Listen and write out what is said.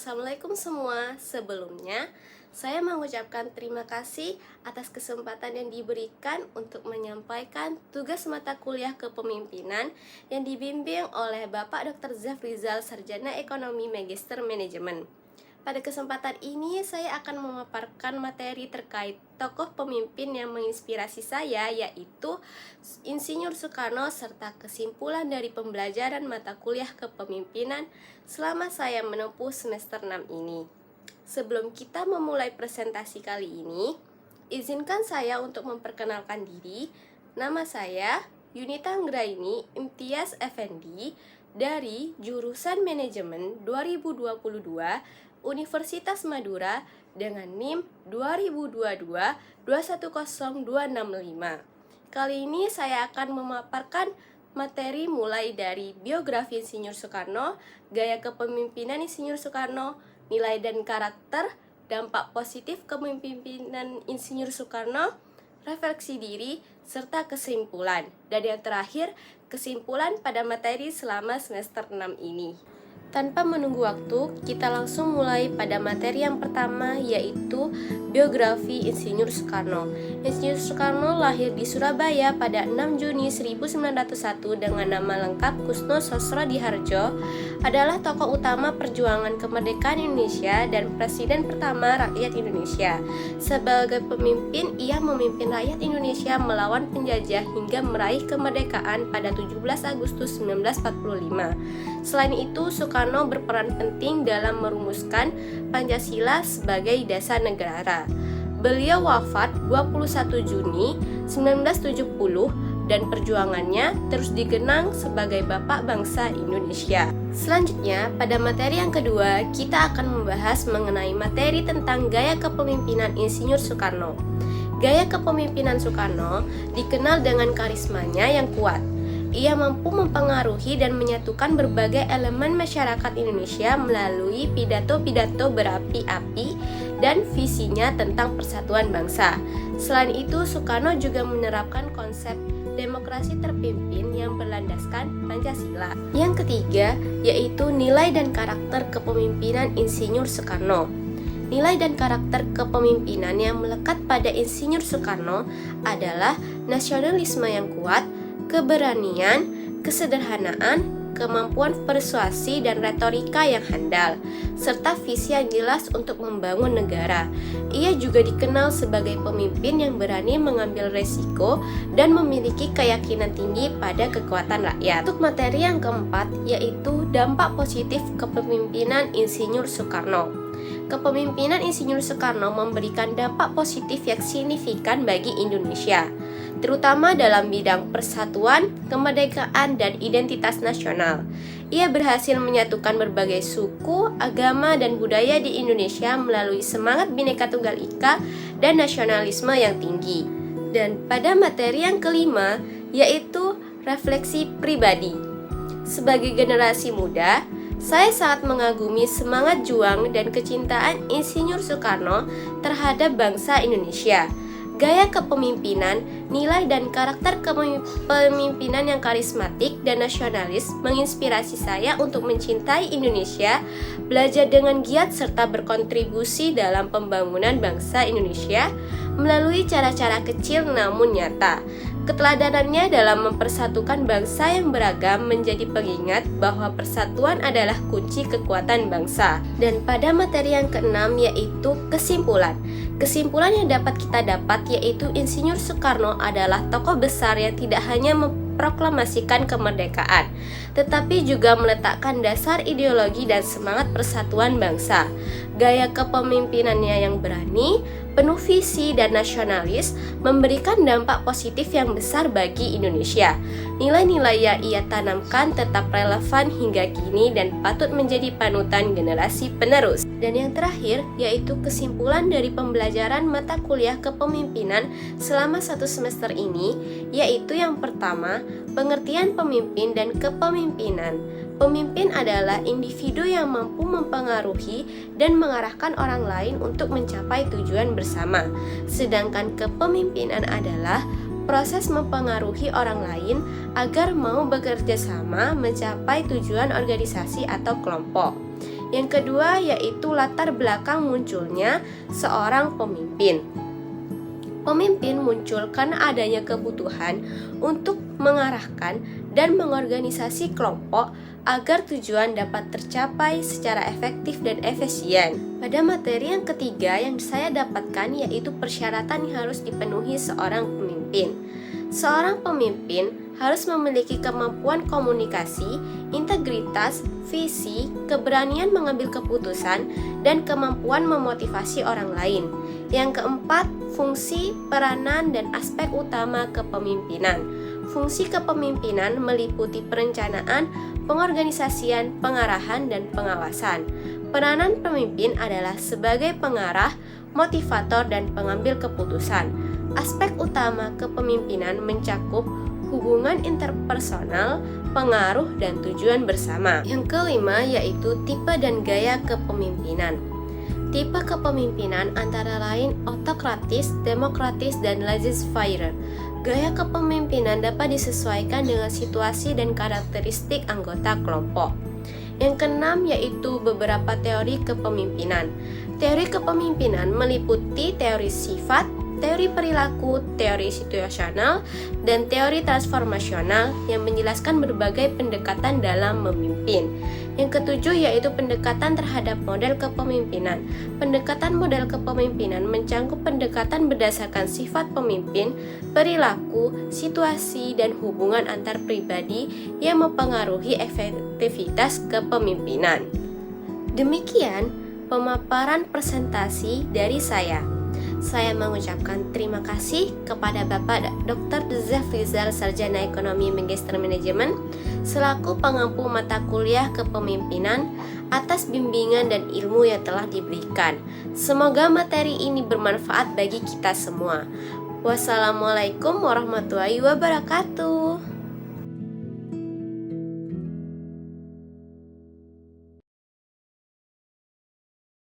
Assalamualaikum semua. Sebelumnya, saya mengucapkan terima kasih atas kesempatan yang diberikan untuk menyampaikan tugas mata kuliah kepemimpinan yang dibimbing oleh Bapak Dr. Zafrizal, Sarjana Ekonomi Magister Manajemen. Pada kesempatan ini, saya akan memaparkan materi terkait tokoh pemimpin yang menginspirasi saya, yaitu Insinyur Soekarno, serta kesimpulan dari pembelajaran mata kuliah kepemimpinan selama saya menempuh semester 6 ini. Sebelum kita memulai presentasi kali ini, izinkan saya untuk memperkenalkan diri. Nama saya Yunita Anggraini Imtiaz Effendi dari jurusan Manajemen 2022 Universitas Madura dengan NIM 2022-210265. Kali ini saya akan memaparkan materi mulai dari biografi Insinyur Soekarno, gaya kepemimpinan Insinyur Soekarno, nilai dan karakter, dampak positif kepemimpinan Insinyur Soekarno, refleksi diri, serta kesimpulan. Dan yang terakhir, kesimpulan pada materi selama semester 6 ini. Tanpa menunggu waktu, kita langsung mulai pada materi yang pertama, yaitu biografi Insinyur Soekarno. Insinyur Soekarno lahir di Surabaya pada 6 Juni 1901 dengan nama lengkap Kusno Sosrodihardjo, adalah tokoh utama perjuangan kemerdekaan Indonesia dan presiden pertama rakyat Indonesia. Sebagai pemimpin, ia memimpin rakyat Indonesia melawan penjajah hingga meraih kemerdekaan pada 17 Agustus 1945. Selain itu, Soekarno berperan penting dalam merumuskan Pancasila sebagai dasar negara. Beliau wafat 21 Juni 1970 dan perjuangannya terus dikenang sebagai Bapak Bangsa Indonesia. Selanjutnya, pada materi yang kedua, kita akan membahas mengenai materi tentang gaya kepemimpinan Insinyur Soekarno. Gaya kepemimpinan Soekarno dikenal dengan karismanya yang kuat. Ia mampu mempengaruhi dan menyatukan berbagai elemen masyarakat Indonesia melalui pidato-pidato berapi-api dan visinya tentang persatuan bangsa. Selain itu, Soekarno juga menerapkan konsep demokrasi terpimpin yang berlandaskan Pancasila. Yang ketiga, yaitu nilai dan karakter kepemimpinan Insinyur Soekarno. Nilai dan karakter kepemimpinan yang melekat pada Insinyur Soekarno adalah nasionalisme yang kuat, keberanian, kesederhanaan, kemampuan persuasi dan retorika yang handal, serta visi yang jelas untuk membangun negara. Ia juga dikenal sebagai pemimpin yang berani mengambil resiko dan memiliki keyakinan tinggi pada kekuatan rakyat. Untuk materi yang keempat, yaitu dampak positif kepemimpinan Insinyur Soekarno. Kepemimpinan Insinyur Soekarno memberikan dampak positif yang signifikan bagi Indonesia, terutama dalam bidang persatuan, kemerdekaan, dan identitas nasional. Ia berhasil menyatukan berbagai suku, agama, dan budaya di Indonesia melalui semangat Bhinneka Tunggal Ika dan nasionalisme yang tinggi. Dan pada materi yang kelima, yaitu refleksi pribadi. Sebagai generasi muda, saya sangat mengagumi semangat juang dan kecintaan Insinyur Soekarno terhadap bangsa Indonesia. Gaya kepemimpinan, nilai dan karakter kepemimpinan yang karismatik dan nasionalis menginspirasi saya untuk mencintai Indonesia, belajar dengan giat serta berkontribusi dalam pembangunan bangsa Indonesia melalui cara-cara kecil namun nyata. Keteladanannya dalam mempersatukan bangsa yang beragam menjadi pengingat bahwa persatuan adalah kunci kekuatan bangsa. Dan pada materi yang keenam, yaitu kesimpulan. Kesimpulan yang dapat kita dapat yaitu Insinyur Soekarno adalah tokoh besar yang tidak hanya memproklamasikan kemerdekaan, tetapi juga meletakkan dasar ideologi dan semangat persatuan bangsa. Gaya kepemimpinannya yang berani, penuh visi dan nasionalis memberikan dampak positif yang besar bagi Indonesia. Nilai-nilai yang ia tanamkan tetap relevan hingga kini dan patut menjadi panutan generasi penerus. Dan yang terakhir, yaitu kesimpulan dari pembelajaran mata kuliah kepemimpinan selama 1 semester ini, yaitu yang pertama, pengertian pemimpin dan kepemimpinan. Pemimpin adalah individu yang mampu mempengaruhi dan mengarahkan orang lain untuk mencapai tujuan bersama. Sedangkan kepemimpinan adalah proses mempengaruhi orang lain agar mau bekerja sama mencapai tujuan organisasi atau kelompok. Yang kedua yaitu latar belakang munculnya seorang pemimpin. Pemimpin muncul karena adanya kebutuhan untuk mengarahkan dan mengorganisasi kelompok agar tujuan dapat tercapai secara efektif dan efisien. Pada materi yang ketiga yang saya dapatkan yaitu persyaratan yang harus dipenuhi seorang pemimpin. Seorang pemimpin harus memiliki kemampuan komunikasi, integritas, visi, keberanian mengambil keputusan, dan kemampuan memotivasi orang lain. Yang keempat, fungsi, peranan, dan aspek utama kepemimpinan. Fungsi kepemimpinan meliputi perencanaan, pengorganisasian, pengarahan, dan pengawasan. Peranan pemimpin adalah sebagai pengarah, motivator, dan pengambil keputusan. Aspek utama kepemimpinan mencakup hubungan interpersonal, pengaruh, dan tujuan bersama. Yang kelima yaitu tipe dan gaya kepemimpinan. Tipe kepemimpinan antara lain autokratis, demokratis, dan laissez-faire. Gaya kepemimpinan dapat disesuaikan dengan situasi dan karakteristik anggota kelompok. Yang keenam yaitu beberapa teori kepemimpinan. Teori kepemimpinan meliputi teori sifat, teori perilaku, teori situasional, dan teori transformasional yang menjelaskan berbagai pendekatan dalam memimpin. Yang ketujuh yaitu pendekatan terhadap model kepemimpinan. Pendekatan model kepemimpinan mencakup pendekatan berdasarkan sifat pemimpin, perilaku, situasi, dan hubungan antar pribadi yang mempengaruhi efektivitas kepemimpinan. Demikian pemaparan presentasi dari saya. Saya mengucapkan terima kasih kepada Bapak Dr. Zafrizal, Sarjana Ekonomi Magister Manajemen, selaku pengampu mata kuliah kepemimpinan atas bimbingan dan ilmu yang telah diberikan. Semoga materi ini bermanfaat bagi kita semua. Wassalamualaikum warahmatullahi wabarakatuh.